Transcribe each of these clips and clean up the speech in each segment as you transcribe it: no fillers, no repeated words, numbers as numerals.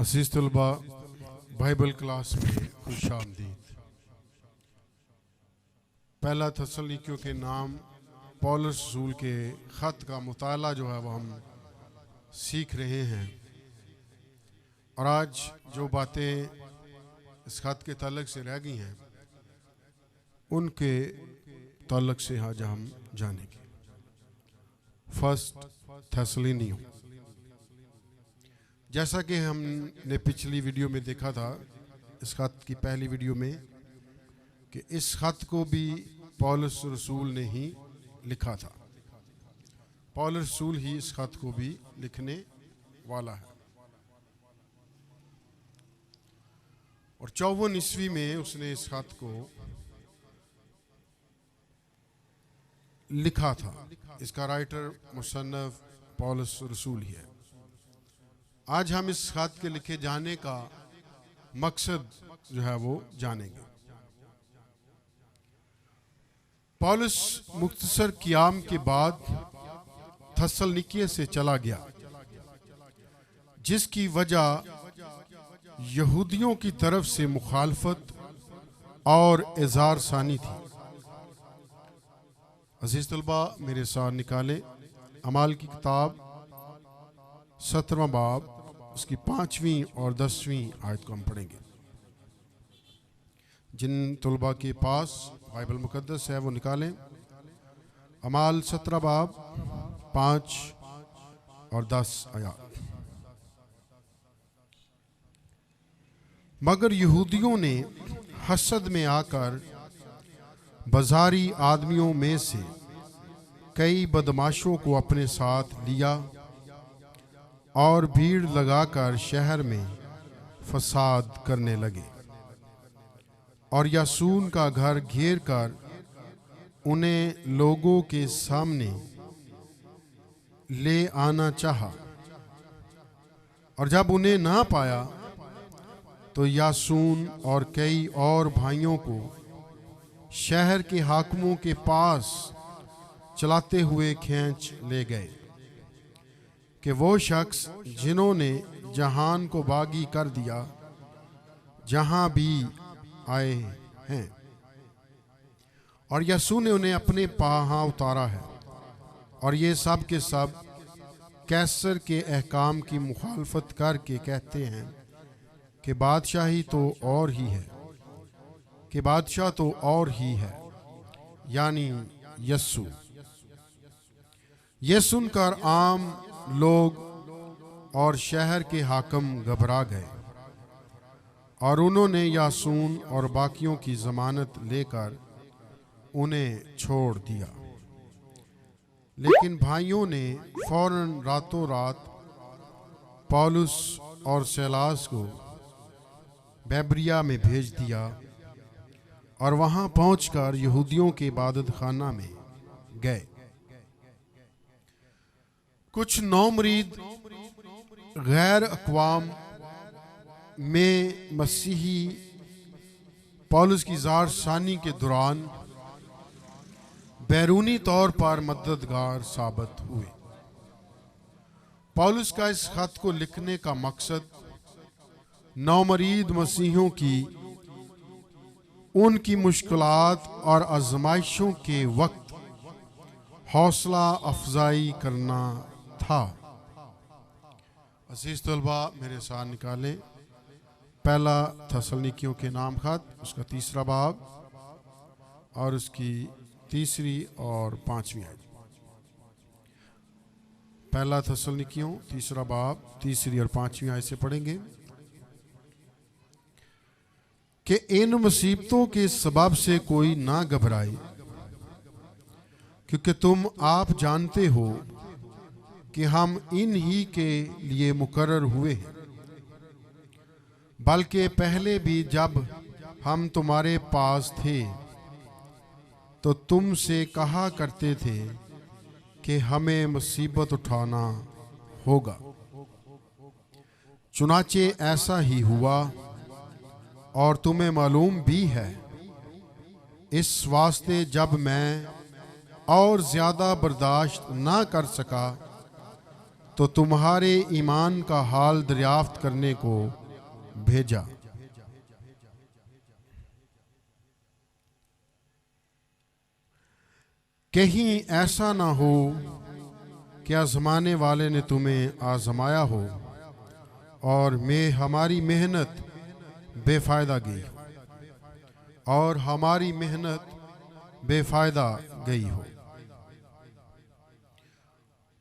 अज़ीज़ तलबा, Bible class में खुश आमदीद। पहला थस्सलुनीकियों के नाम पौलुस रसूल के ख़त का मुताला जो है वो हम सीख रहे हैं, और आज जो बातें इस ख़त के ताल्लुक़ से रह गई हैं उनके ताल्लुक़ से आज हम जानेंगे। फर्स्ट थस्सलुनीकियों, जैसा कि हमने पिछली वीडियो में देखा था, इस ख़त की पहली वीडियो में, कि इस ख़त को भी पौलुस रसूल ने ही लिखा था। पौलुस रसूल ही इस ख़त को भी लिखने वाला है, और 54 ईस्वी में उसने इस ख़त को लिखा था। इसका राइटर मुसन्नफ पौलुस रसूल ही है। आज हम इस ख़त के लिखे जाने का मकसद जो है वो जानेंगे। पौलुस मुख्तसर क़ियाम के बाद थस्सलुनीकियों से चला गया, जिसकी वजह यहूदियों की तरफ से मुखालफत और इज़हार सानी थी। अज़ीज़ तलबा, मेरे साथ निकालें अमाल की किताब 17वां बाब, उसकी 5वीं और 10वीं आयत को हम पढ़ेंगे। जिन तलबा के पास बाइबल मुकद्दस है वो निकालें अमाल 17 बाब 5 और 10 आयत। मगर यहूदियों ने हसद में आकर बाजारी आदमियों में से कई बदमाशों को अपने साथ लिया और भीड़ लगाकर शहर में फसाद करने लगे, और यासून का घर घेर कर उन्हें लोगों के सामने ले आना चाहा, और जब उन्हें ना पाया तो यासून और कई और भाइयों को शहर के हाकिमों के पास चलाते हुए खींच ले गए कि वो शख्स जिन्होंने जहान को बागी कर दिया जहां भी आए हैं, और यसू ने उन्हें अपने पाहां उतारा है, और ये सब के सब कैसर के अहकाम की मुखालफत करके कहते हैं कि बादशाही तो और ही है, कि बादशाह तो और ही है, यानी यसू। ये सुनकर आम लोग और शहर के हाकिम घबरा गए, और उन्होंने यासून और बाकियों की जमानत लेकर उन्हें छोड़ दिया। लेकिन भाइयों ने फौरन रातों रात पौलुस और सीलास को बैबरिया में भेज दिया, और वहां पहुंचकर यहूदियों के इबादत खाना में गए। कुछ नौमरीद गैर अक़वाम में मसीही पौलुस की ज़ार सानी के दौरान बैरूनी तौर पर मददगार साबित हुए। पौलुस का इस ख़त को लिखने का मकसद नौमरीद मसीहों की उनकी मुश्किलात और आजमाइशों के वक्त हौसला अफजाई करना था। अज़ीज़ तलबा, मेरे साथ निकालें पहला थस्सलुनीकियों के नाम ख़त, उसका 3रा बाब और उसकी 3री और 5वीं आयत। पहला थस्सलुनीकियों 3रा बाब 3री और 5वीं आयत से पढ़ेंगे कि इन मुसीबतों के सबब से कोई ना घबराए, क्योंकि तुम आप जानते हो कि हम इन ही के लिए मुकर्रर हुए हैं। बल्कि पहले भी जब हम तुम्हारे पास थे तो तुमसे कहा करते थे कि हमें मुसीबत उठाना होगा। चुनाचे ऐसा ही हुआ, और तुम्हें मालूम भी है। इस वास्ते जब मैं और ज्यादा बर्दाश्त ना कर सका तो तुम्हारे ईमान का हाल दरियाफ्त करने को भेजा। कहीं ऐसा ना हो कि आजमाने वाले ने तुम्हें आजमाया हो और हमारी मेहनत बेफायदा गई और हमारी मेहनत बेफायदा गई हो।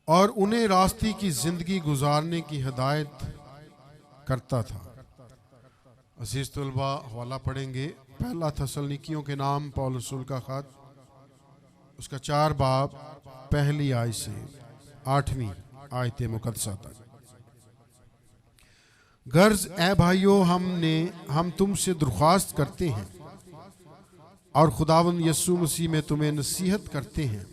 और उन्हें रास्ते की जिंदगी गुजारने की हिदायत करता था। अजीज तुलबा, हवाला पढ़ेंगे पहला थस्सलुनीकियों के नाम पौलुस रसूल का खत, उसका 4 बाब पहली आयत से 8वीं आयत मुकद्दसा तक। गर्ज ए भाइयों, हम तुमसे दरख्वास्त करते हैं और खुदावंद यीशु मसीह में तुम्हें नसीहत करते हैं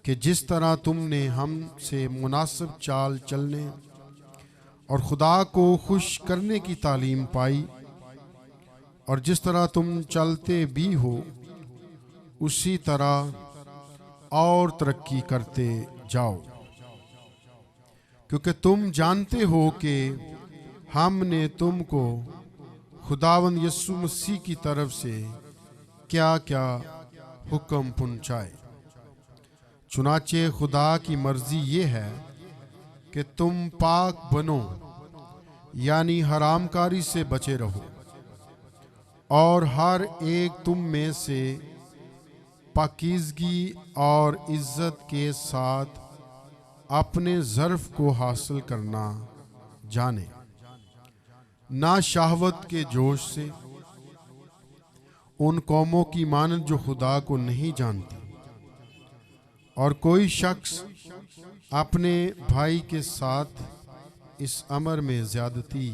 कि जिस तरह तुमने हमसे मुनासिब चाल चलने और खुदा को खुश करने की तालीम पाई और जिस तरह तुम चलते भी हो उसी तरह और तरक्की करते जाओ, क्योंकि तुम जानते हो कि हमने तुमको खुदावंद यीशु मसीह की तरफ से क्या क्या हुक्म पहुंचाए। चुनाचे खुदा की मर्जी ये है कि तुम पाक बनो, यानी हरामकारी से बचे रहो और हर एक तुम में से पाकीज़गी और इज्जत के साथ अपने ज़र्फ़ को हासिल करना जाने, ना शहवत के जोश से उन कौमों की मानद जो खुदा को नहीं जानती। और कोई शख्स अपने भाई के साथ इस अमर में ज़्यादती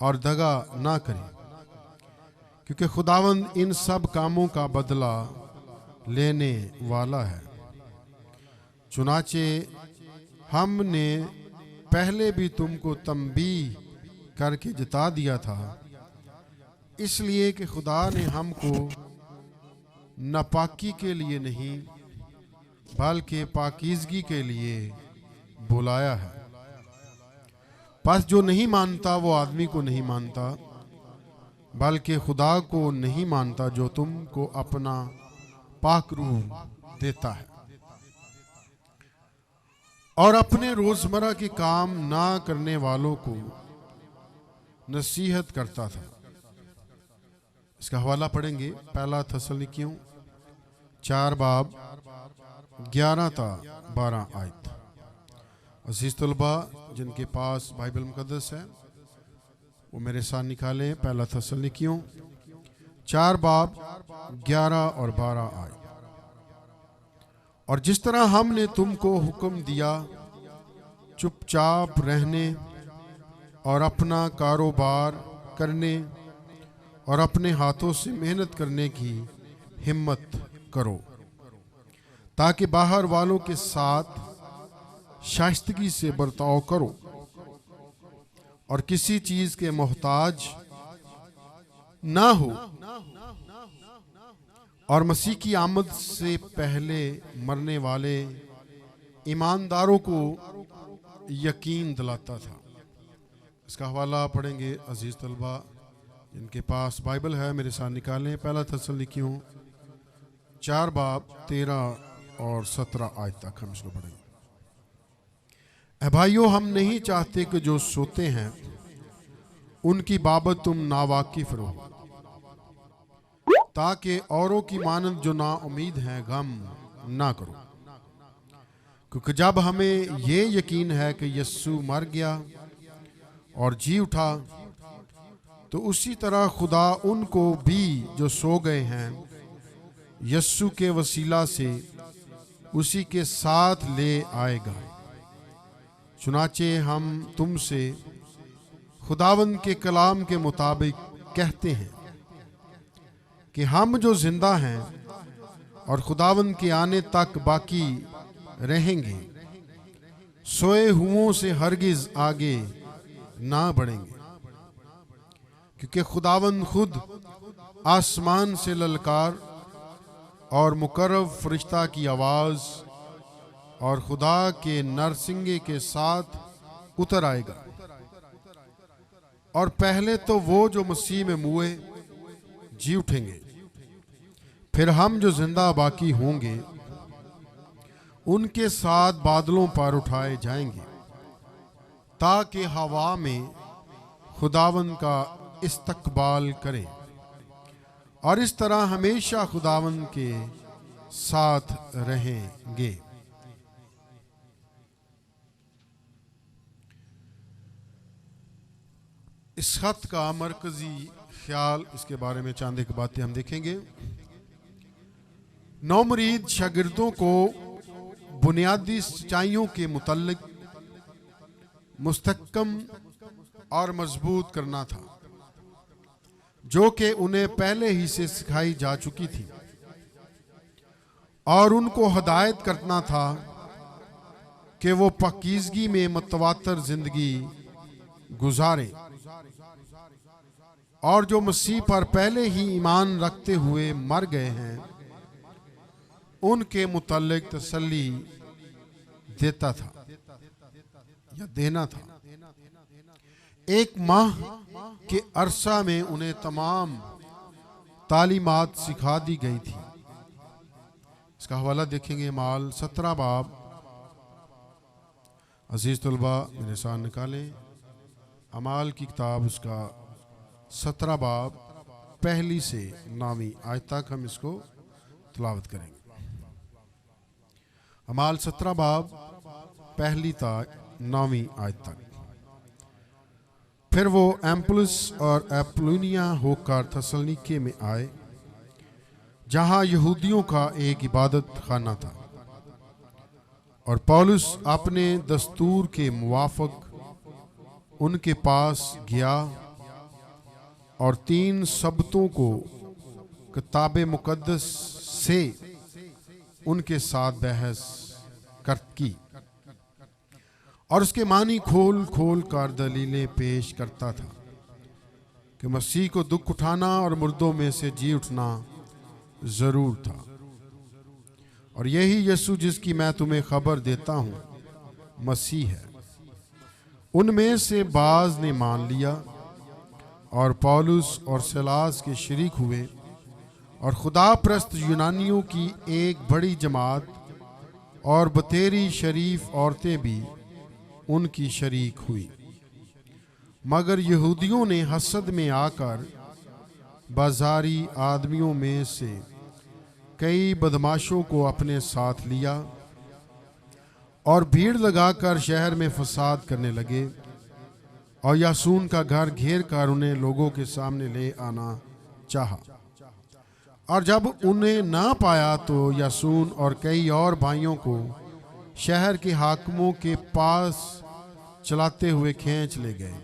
और दगा ना करे, क्योंकि खुदावंद इन सब कामों का बदला लेने वाला है। चुनाचे हमने पहले भी तुमको तंबीह करके जता दिया था, इसलिए कि खुदा ने हमको नापाकी के लिए नहीं बल्कि पाकीज़गी के लिए बुलाया है। बस जो नहीं मानता वो आदमी को नहीं मानता, बल्कि खुदा को नहीं मानता जो तुमको अपना पाक रूह देता है। और अपने रोजमर्रा के काम ना करने वालों को नसीहत करता था। इसका हवाला पढ़ेंगे पहला थस्सलुनीकियों 4 बाब 11 ता 12 आयत। अजीज तलबा, जिनके पास बाइबल मुकद्दस है वो मेरे साथ निकालें। पहला थस्सलुनीकियों 4 बाब 11 और 12 आयत। और जिस तरह हमने तुमको हुक्म दिया चुपचाप रहने और अपना कारोबार करने और अपने हाथों से मेहनत करने की हिम्मत करो, ताकि बाहर वालों के साथ शाइस्तगी से बर्ताव करो और किसी चीज के मोहताज ना हो, और मसीह की आमद से पहले मरने वाले ईमानदारों को यकीन दिलाता था। इसका हवाला पढ़ेंगे अजीज तलबा, जिनके पास बाइबल है मेरे साथ निकालें। पहला थस्सलुनीकियों 4 बाब 13 और 17 आयत तक हम इसको पढ़ेंगे। ऐ भाइयों, हम नहीं चाहते कि जो सोते हैं उनकी बाबत तुम नावाकिफ रहो, ताकि औरों की मानद जो ना उम्मीद हैं गम ना करो, क्योंकि जब हमें ये यकीन है कि यीशु मर गया और जी उठा, तो उसी तरह खुदा उनको भी जो सो गए हैं यीशु के वसीला से उसी के साथ ले आएगा। चुनाचे हम तुमसे खुदावंद के कलाम के मुताबिक कहते हैं कि हम जो जिंदा हैं और खुदावंद के आने तक बाकी रहेंगे, सोए हुओं से हरगिज आगे ना बढ़ेंगे, क्योंकि खुदावंद खुद आसमान से ललकार और मुकर्रब फरिश्ता की आवाज़ और खुदा के नरसिंगे के साथ उतर आएगा। और पहले तो वो जो मसीह में मुए जी उठेंगे, फिर हम जो जिंदा बाकी होंगे उनके साथ बादलों पर उठाए जाएंगे, ताकि हवा में खुदावंद का इस्तकबाल करें और इस तरह हमेशा खुदावंद के साथ रहेंगे। इस खत का मरकजी ख्याल, इसके बारे में चंद एक बातें हम देखेंगे। 9 मुरीद शागिर्दों को बुनियादी सच्चाइयों के मुतल्लिक मुस्तहकम और मजबूत करना था, जो कि उन्हें पहले ही से सिखाई जा चुकी थी, और उनको हदायत करना था कि वो पाकीज़गी में मुतवातर जिंदगी गुजारें, और जो मसीह पर पहले ही ईमान रखते हुए मर गए हैं उनके मुतल्लिक तसल्ली देता था या देना था। 1 माह के अरसा में उन्हें तमाम तालीमात सिखा दी गई थी। इसका हवाला देखेंगे माल 17 बाब। अजीज तलबा मेरे साथ निकालें अमाल की किताब, उसका 17 बाब पहली से 9वीं आयत तक हम इसको तिलावत करेंगे। अमाल 17 बाब पहली ता 9वीं आयत तक। फिर वो एम्पुलस और एप्लुनिया होकर थसलनीके में आए, जहां यहूदियों का एक इबादत खाना था, और पौलुस अपने दस्तूर के मुवाफिक उनके पास गया और 3 सबतों को किताब मुकद्दस से उनके साथ बहस की और उसके मानी खोल खोल कर दलीलें पेश करता था कि मसीह को दुख उठाना और मुर्दों में से जी उठना जरूर था, और यही यीशु जिसकी मैं तुम्हें खबर देता हूं मसीह है। उनमें से बाज ने मान लिया और पौलुस और सिलास के शरीक हुए, और खुदा प्रस्त यूनानियों की एक बड़ी जमात और बतेरी शरीफ औरतें भी उनकी शरीक हुई। मगर यहूदियों ने हसद में आकर बाजारी आदमियों में से कई बदमाशों को अपने साथ लिया और भीड़ लगाकर शहर में फसाद करने लगे, और यासून का घर घेर कर उन्हें लोगों के सामने ले आना चाहा। और जब उन्हें ना पाया तो यासून और कई और भाइयों को शहर के हाकिमों के पास चलाते हुए खींच ले गए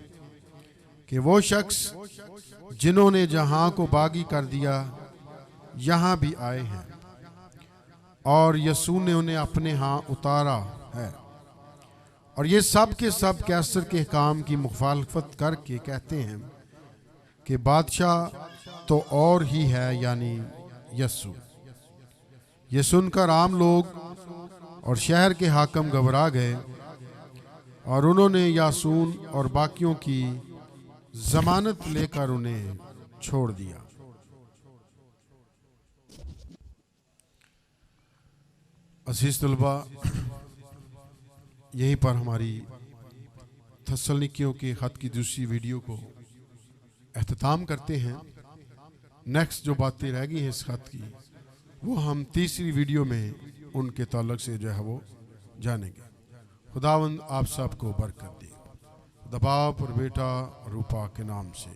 कि वो शख्स जिन्होंने जहां को बागी कर दिया यहां भी आए हैं, और यासून ने उन्हें अपने यहाँ उतारा है। और ये सब के सब कैसर के काम की मुखालफत करके कहते हैं कि बादशाह तो और ही है, यानी यीशु। ये सुनकर आम लोग और शहर के हाकिम घबरा गए, और उन्होंने यासून और बाकियों की जमानत लेकर उन्हें छोड़ दिया। अजीज तलबा, यहीं पर हमारी थस्सलुनीकियों के खत की दूसरी वीडियो को एख्तिताम करते हैं। नेक्स्ट जो बातें रह गई हैं इस खत की, वो हम तीसरी वीडियो में उनके ताल्लुक से जो है वो जानेंगे। खुदावंद आप सबको बरकत दे। दबाव पर बेटा रूपा के नाम से।